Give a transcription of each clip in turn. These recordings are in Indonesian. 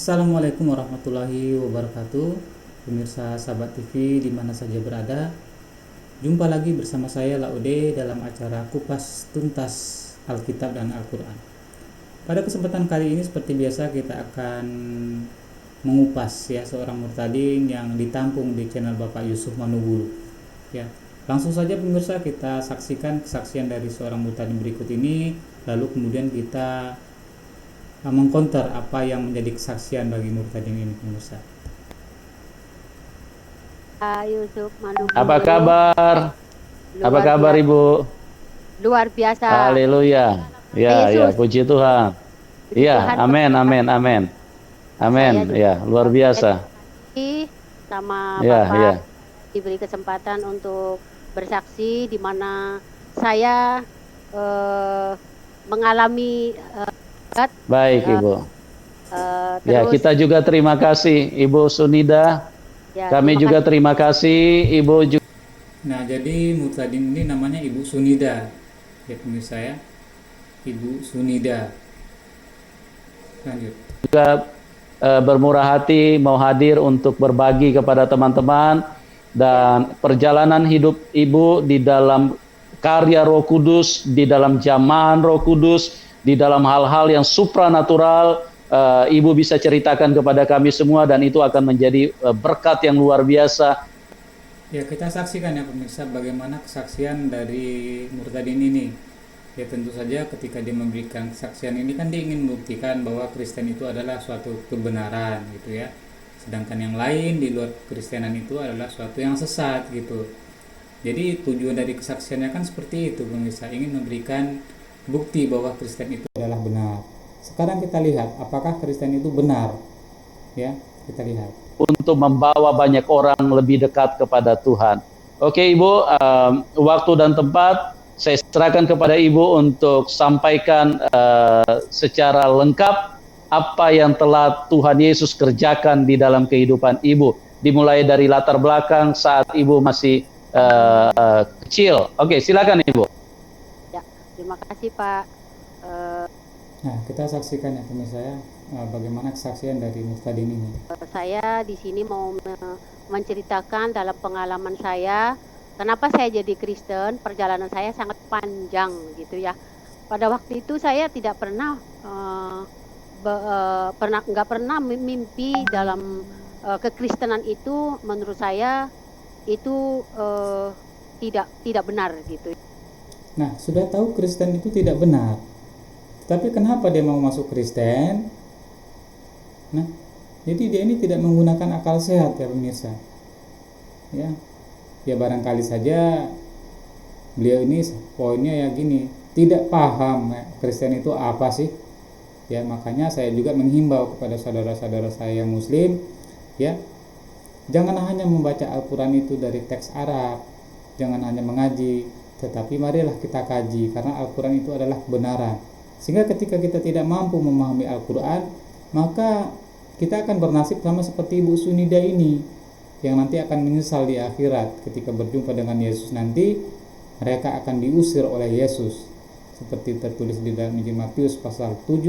Assalamualaikum warahmatullahi wabarakatuh. Pemirsa Sahabat TV di mana saja berada, jumpa lagi bersama saya Laude dalam acara Kupas Tuntas Alkitab dan Al-Quran. Pada kesempatan kali ini seperti biasa kita akan mengupas seorang murtadin yang ditampung di channel Bapak Yusuf Manubulu. Langsung saja pemirsa, kita saksikan kesaksian dari seorang murtadin berikut ini, lalu kemudian kita mengkonter apa yang menjadi kesaksian bagi murtadin ini pemirsa. Yusuf Manubulu. Apa kabar? Apa kabar Ibu? Luar biasa. Haleluya. Ya, puji Tuhan. Iya, amin. Ya, luar biasa. Sama Ya, Bapak ya. diberi kesempatan untuk bersaksi di mana saya mengalami baik Ibu. Ya, terus, kita juga terima kasih Ibu Sunida. ya, Kami juga terima kasih Ibu juga. Nah, jadi murtadin ini namanya Ibu Sunida. Ya pemirsa ya. Ibu Sunida. Lanjut. Juga bermurah hati mau hadir untuk berbagi kepada teman-teman dan perjalanan hidup Ibu di dalam karya Roh Kudus, di dalam jamahan Roh Kudus, di dalam hal-hal yang supranatural. Ibu bisa ceritakan kepada kami semua dan itu akan menjadi berkat yang luar biasa. Ya, kita saksikan ya pemirsa bagaimana kesaksian dari murtadin ini. Ya, tentu saja ketika dia memberikan kesaksian ini kan dia ingin membuktikan bahwa Kristen itu adalah suatu kebenaran gitu ya. Sedangkan yang lain di luar Kristenan itu adalah suatu yang sesat gitu. Jadi tujuan dari kesaksiannya kan seperti itu pemirsa, ingin memberikan bukti bahwa Kristen itu adalah benar. Sekarang kita lihat apakah Kristen itu benar. Ya, kita lihat. Untuk membawa banyak orang lebih dekat kepada Tuhan. Oke Ibu, waktu dan tempat saya serahkan kepada Ibu untuk sampaikan secara lengkap apa yang telah Tuhan Yesus kerjakan di dalam kehidupan Ibu. Dimulai dari latar belakang saat Ibu masih kecil. Oke, silakan Ibu. Ya, terima kasih Pak. Nah, kita saksikan ya pemirsa ya, bagaimana kesaksian dari murtadin ini. Saya di sini mau menceritakan dalam pengalaman saya, kenapa saya jadi Kristen. Perjalanan saya sangat panjang gitu ya. Pada waktu itu saya tidak pernah nggak pernah mimpi dalam kekristenan itu. Menurut saya itu tidak benar gitu. Nah, sudah tahu Kristen itu tidak benar, tapi kenapa dia mau masuk Kristen? Nah, jadi dia ini tidak menggunakan akal sehat ya pemirsa. Ya barangkali saja beliau ini poinnya ya gini, tidak paham Kristen itu apa sih. Ya, makanya saya juga menghimbau kepada saudara-saudara saya yang muslim, ya, jangan hanya membaca Al-Quran itu dari teks Arab, jangan hanya mengaji, tetapi marilah kita kaji, karena Al-Quran itu adalah kebenaran. Sehingga ketika kita tidak mampu memahami Al-Quran, maka kita akan bernasib sama seperti Ibu Sunida ini, yang nanti akan menyesal di akhirat. Ketika berjumpa dengan Yesus nanti, mereka akan diusir oleh Yesus, seperti tertulis di dalam Injil Matius pasal 7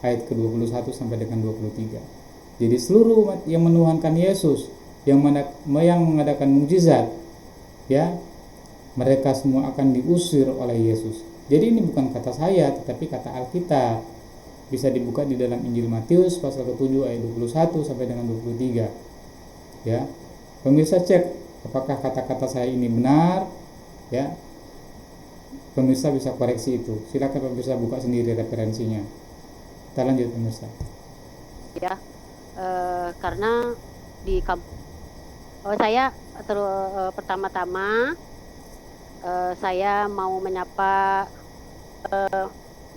ayat ke-21 sampai dengan 23. Jadi seluruh umat yang menuhankan Yesus, yang mengadakan mukjizat, ya, mereka semua akan diusir oleh Yesus. Jadi ini bukan kata saya, tetapi kata Alkitab. Bisa dibuka di dalam Injil Matius pasal ke-7 ayat 21 sampai dengan 23. Ya. Pemirsa cek apakah kata-kata saya ini benar, ya. Pemirsa bisa koreksi itu. Silakan pemirsa buka sendiri referensinya. Kita lanjut pemirsa. Ya, karena di saya pertama-tama saya mau menyapa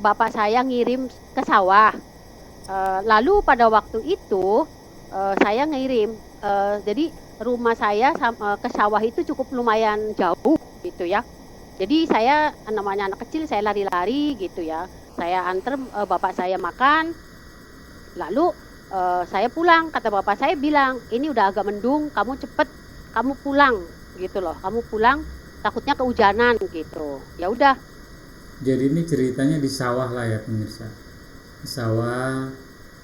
bapak saya ngirim ke sawah. Lalu pada waktu itu saya ngirim, jadi rumah saya ke sawah itu cukup lumayan jauh gitu ya. Jadi saya namanya anak kecil, saya lari-lari gitu ya. Saya antar bapak saya makan, lalu saya pulang. Kata bapak saya bilang, ini udah agak mendung, kamu cepet, kamu pulang gitu loh. Kamu pulang, takutnya kehujanan gitu. Ya udah. Jadi ini ceritanya di sawah lah ya pemirsa. Di sawah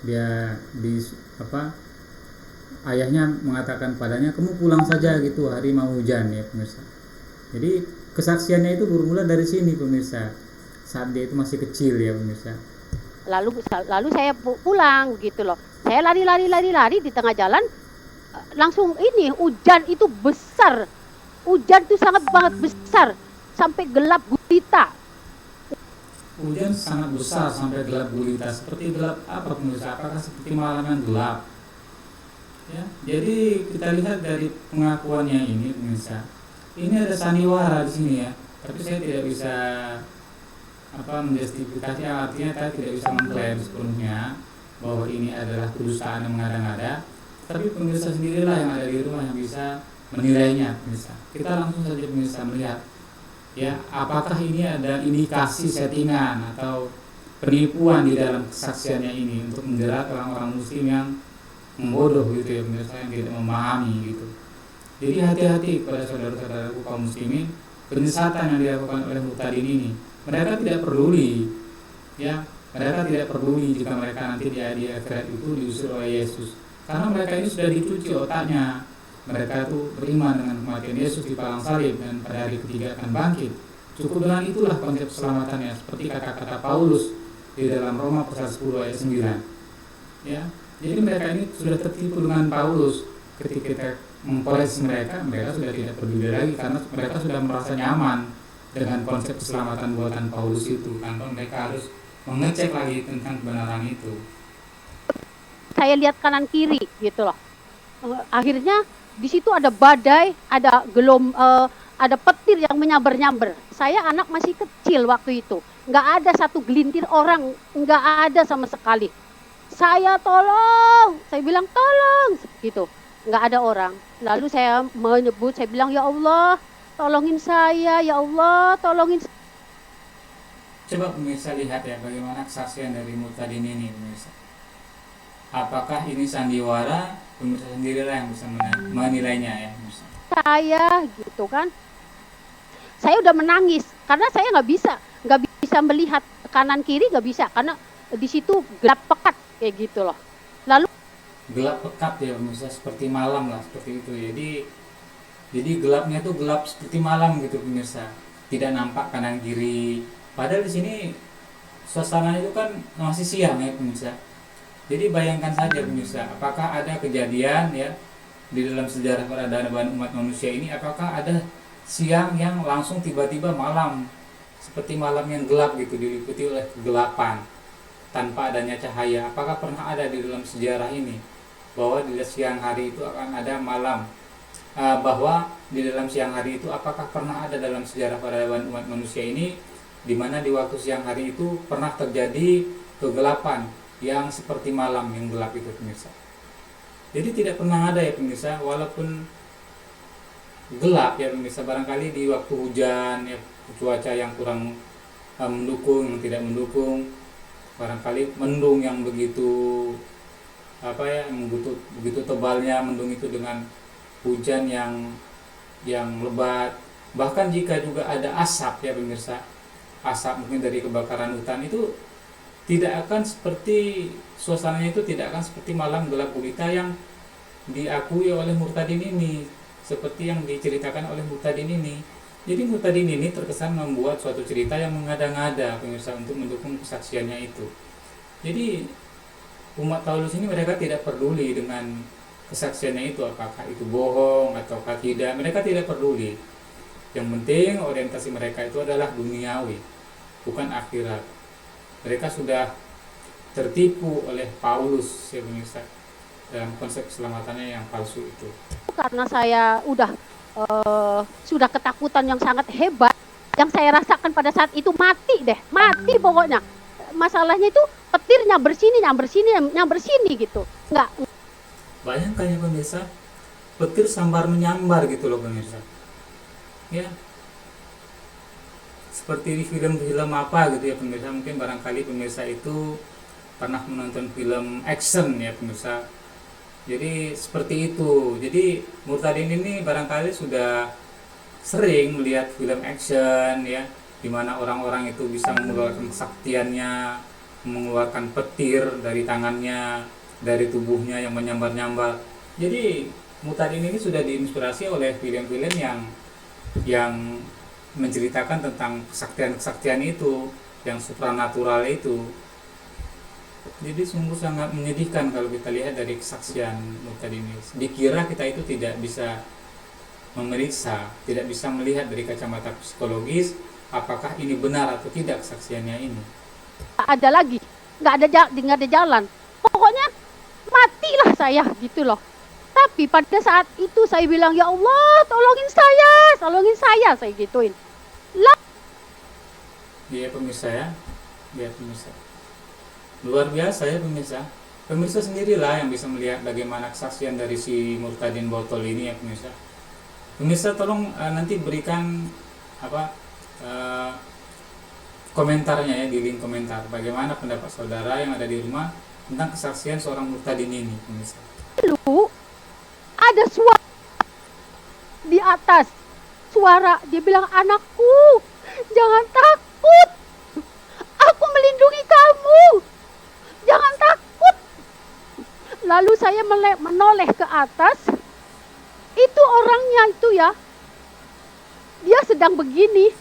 dia di apa ayahnya mengatakan padanya, kamu pulang saja gitu, hari mau hujan ya pemirsa. Jadi kesaksiannya itu bermula dari sini pemirsa, saat dia itu masih kecil ya pemirsa. Lalu saya pulang gitu loh. Saya lari di tengah jalan, langsung ini hujan itu besar. Hujan itu sangat banget besar sampai gelap gulita. Hujan sangat besar sampai gelap gulita. Seperti gelap apa pemirsa? Apakah seperti malam yang gelap? Ya, jadi kita lihat dari pengakuannya ini pemirsa. Ini ada sandiwara di sini ya. Tapi saya tidak bisa menjustifikasi, artinya saya tidak bisa mengklaim sepenuhnya bahwa ini adalah kedustaan yang mengada-ngada. Tapi pemirsa sendirilah yang ada di rumah yang bisa menilainya pemirsa. Kita langsung saja pemirsa melihat ya, apakah ini ada indikasi settingan atau penipuan di dalam kesaksiannya ini untuk menjerat orang-orang muslim yang bodoh gitu ya pemirsa, yang tidak memahami gitu. Jadi hati-hati kepada saudara-saudaraku kaum muslimin, penyesatan yang dilakukan oleh Muqtadin ini. Mereka tidak peduli ya, mereka tidak peduli jika mereka nanti di akhirat itu diusir oleh Yesus, karena mereka ini sudah dicuci otaknya. Mereka itu beriman dengan kematian Yesus di palang salib dan pada hari ketiga akan bangkit. Cukup dengan itulah konsep keselamatannya, seperti kata-kata Paulus di dalam Roma pasal 10 ayat 9 ya. Jadi mereka ini sudah tertipu dengan Paulus. Ketika kita mempoles mereka sudah tidak peduli lagi, karena mereka sudah merasa nyaman dengan konsep keselamatan buatan Paulus itu, tanpa mereka harus mengecek lagi tentang kebenaran itu. Saya lihat kanan kiri gitu loh. Akhirnya di situ ada badai, ada ada petir yang menyambar-nyambar. Saya anak masih kecil waktu itu, nggak ada satu gelintir orang, nggak ada sama sekali. Saya bilang tolong, gitu. Nggak ada orang. Lalu saya menyebut, saya bilang, ya Allah, tolongin saya, ya Allah, tolongin. Coba pemirsa lihat ya bagaimana kesaksian dari Muqtadin ini pemirsa. Apakah ini sandiwara? Pemirsa sendirilah yang bisa menilainya ya pemirsa. Saya gitu kan. Saya udah menangis karena saya nggak bisa melihat kanan kiri, nggak bisa karena di situ gelap pekat kayak gitu loh. Lalu gelap pekat ya pemirsa, seperti malam lah, seperti itu. Jadi gelapnya tuh gelap seperti malam gitu pemirsa. Tidak nampak kanan kiri. Padahal di sini suasana itu kan masih siang ya pemirsa. Jadi bayangkan saja pemirsa, apakah ada kejadian ya di dalam sejarah peradaban umat manusia ini, apakah ada siang yang langsung tiba-tiba malam, seperti malam yang gelap gitu, diliputi oleh kegelapan tanpa adanya cahaya? Apakah pernah ada di dalam sejarah ini bahwa di siang hari itu akan ada malam? Bahwa di dalam siang hari itu apakah pernah ada dalam sejarah peradaban umat manusia ini di mana di waktu siang hari itu pernah terjadi kegelapan yang seperti malam yang gelap itu pemirsa? Jadi tidak pernah ada ya pemirsa, walaupun gelap ya pemirsa, barangkali di waktu hujan ya, cuaca yang kurang mendukung, yang tidak mendukung, barangkali mendung yang begitu begitu tebalnya mendung itu dengan hujan yang lebat. Bahkan jika juga ada asap ya pemirsa, asap mungkin dari kebakaran hutan, itu tidak akan seperti suasananya, itu tidak akan seperti malam gelap gulita yang diakui oleh Muqtadin ini, seperti yang diceritakan oleh Muqtadin ini. Jadi Muqtadin ini terkesan membuat suatu cerita yang mengada-ngada pemirsa untuk mendukung kesaksiannya itu. Jadi umat Paulus ini mereka tidak peduli dengan kesaksiannya itu, apakah itu bohong ataukah tidak, mereka tidak peduli. Yang penting orientasi mereka itu adalah duniawi, bukan akhirat. Mereka sudah tertipu oleh Paulus ya pemirsa, dalam konsep keselamatannya yang palsu itu. Karena saya sudah ketakutan yang sangat hebat, yang saya rasakan pada saat itu mati pokoknya. Masalahnya itu petir nyamber sini gitu. Enggak. Bayangkan ya pemirsa, petir sambar menyambar gitu loh pemirsa. Ya. Seperti di film-film apa gitu ya pemirsa, mungkin barangkali pemirsa itu pernah menonton film action ya pemirsa. Jadi seperti itu. Jadi Muqtadin ini barangkali sudah sering melihat film action ya, di mana orang-orang itu bisa mengeluarkan kesaktiannya mengeluarkan petir dari tangannya, dari tubuhnya yang menyambar-nyambar. Jadi Murtadin ini sudah diinspirasi oleh film-film yang menceritakan tentang kesaktian-kesaktian itu, yang supranatural itu. Jadi sungguh sangat menyedihkan kalau kita lihat dari kesaksian Murtadin ini. Dikira kita itu tidak bisa memeriksa, tidak bisa melihat dari kacamata psikologis apakah ini benar atau tidak kesaksiannya ini. Ada lagi, nggak ada jalan. Pokoknya matilah saya gitu loh. Tapi pada saat itu saya bilang, ya Allah, tolongin saya gituin. Iya pemirsa ya, pemirsa. Luar biasa ya pemirsa. Pemirsa sendirilah yang bisa melihat bagaimana kesaksian dari si Murtadin botol ini ya pemirsa. Pemirsa tolong nanti berikan komentarnya ya di link komentar. Bagaimana pendapat saudara yang ada di rumah tentang kesaksian seorang Murtadin ini pemirsa. Lalu ada suara di atas. Suara dia bilang, anakku, jangan takut. Aku melindungi kamu. Jangan takut. Lalu saya menoleh ke atas. Itu orangnya itu ya. Dia sedang begini.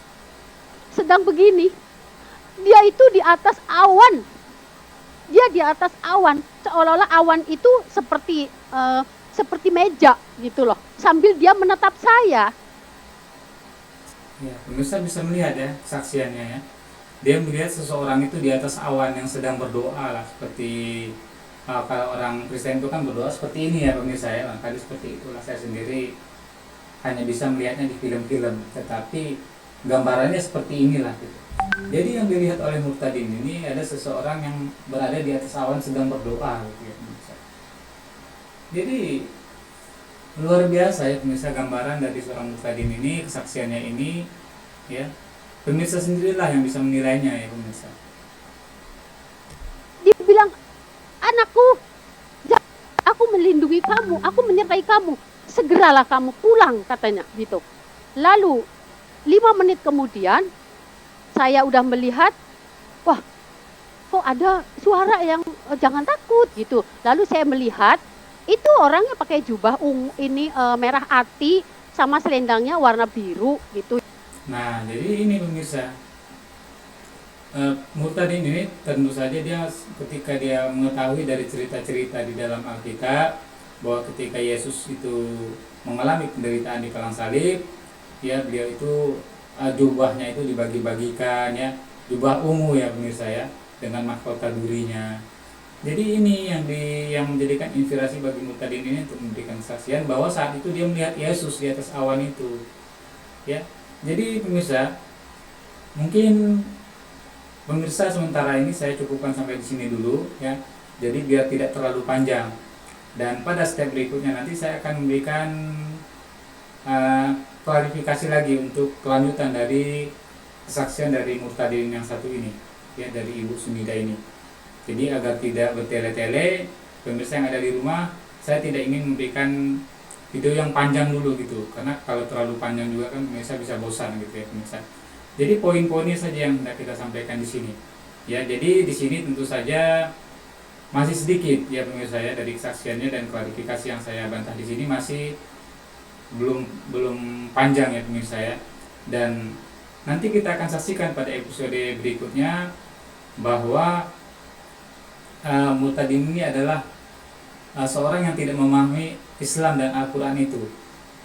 Dia itu di atas awan. Dia di atas awan. Seolah-olah awan itu seperti meja gitu loh. Sambil dia menatap saya. Ya, pemirsa bisa melihat ya kesaksiannya ya. Dia melihat seseorang itu di atas awan yang sedang berdoa lah, seperti kalau orang Kristen itu kan berdoa seperti ini ya pemirsa ya. Tadi seperti itulah, saya sendiri hanya bisa melihatnya di film-film, tetapi gambarannya seperti inilah gitu. Jadi yang dilihat oleh Murtadin ini ada seseorang yang berada di atas awan sedang berdoa gitu ya pemirsa. Jadi luar biasa ya pemirsa gambaran dari seorang Murtadin ini, kesaksiannya ini ya. Pemirsa sendirilah yang bisa menilainya ya pemirsa. Dia bilang, anakku, aku melindungi kamu, aku menyertai kamu, segeralah kamu pulang katanya gitu. Lalu 5 menit kemudian saya udah melihat, wah kok ada suara yang jangan takut gitu. Lalu saya melihat itu orangnya pakai jubah merah ati sama selendangnya warna biru gitu. Nah jadi ini pemirsa, Murtadin ini tentu saja dia ketika dia mengetahui dari cerita-cerita di dalam Alkitab bahwa ketika Yesus itu mengalami penderitaan di kalang salib, ya beliau itu jubahnya itu dibagi-bagikan ya, jubah ungu ya pemirsa ya, dengan mahkota durinya. Jadi ini yang menjadikan inspirasi bagi Murtadin ini untuk memberikan kesaksian bahwa saat itu dia melihat Yesus di atas awan itu ya. Jadi pemirsa, mungkin pemirsa sementara ini saya cukupkan sampai di sini dulu ya. Jadi biar tidak terlalu panjang. Dan pada step berikutnya nanti saya akan memberikan klarifikasi lagi untuk kelanjutan dari kesaksian dari Murtadin yang satu ini ya, dari Ibu Sumida ini. Jadi agar tidak bertele-tele, pemirsa yang ada di rumah, saya tidak ingin memberikan video yang panjang dulu gitu, karena kalau terlalu panjang juga kan pemirsa bisa bosan gitu ya pemirsa. Jadi poin-poinnya saja yang hendak kita sampaikan di sini. Ya, jadi di sini tentu saja masih sedikit ya pemirsa ya dari kesaksiannya, dan klarifikasi yang saya bantah di sini masih belum panjang ya pemirsa ya. Dan nanti kita akan saksikan pada episode berikutnya bahwa Murtadin ini adalah seorang yang tidak memahami Islam dan Al-Quran itu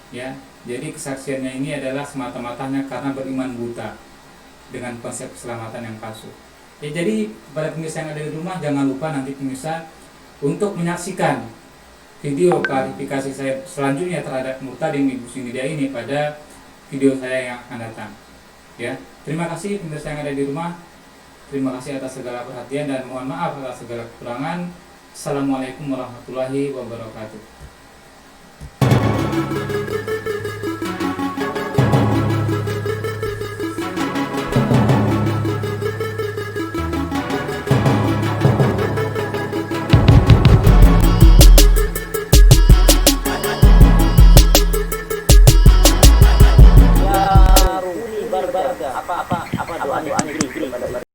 ya. Jadi kesaksiannya ini adalah semata-matanya karena beriman buta dengan konsep keselamatan yang palsu ya. Jadi kepada pemirsa yang ada di rumah, jangan lupa nanti pemirsa untuk menyaksikan video klarifikasi saya selanjutnya terhadap Murtadin Ibu Sumida ini pada video saya yang akan datang ya. Terima kasih pemirsa yang ada di rumah. Terima kasih atas segala perhatian dan mohon maaf atas segala kekurangan. Assalamualaikum warahmatullahi wabarakatuh.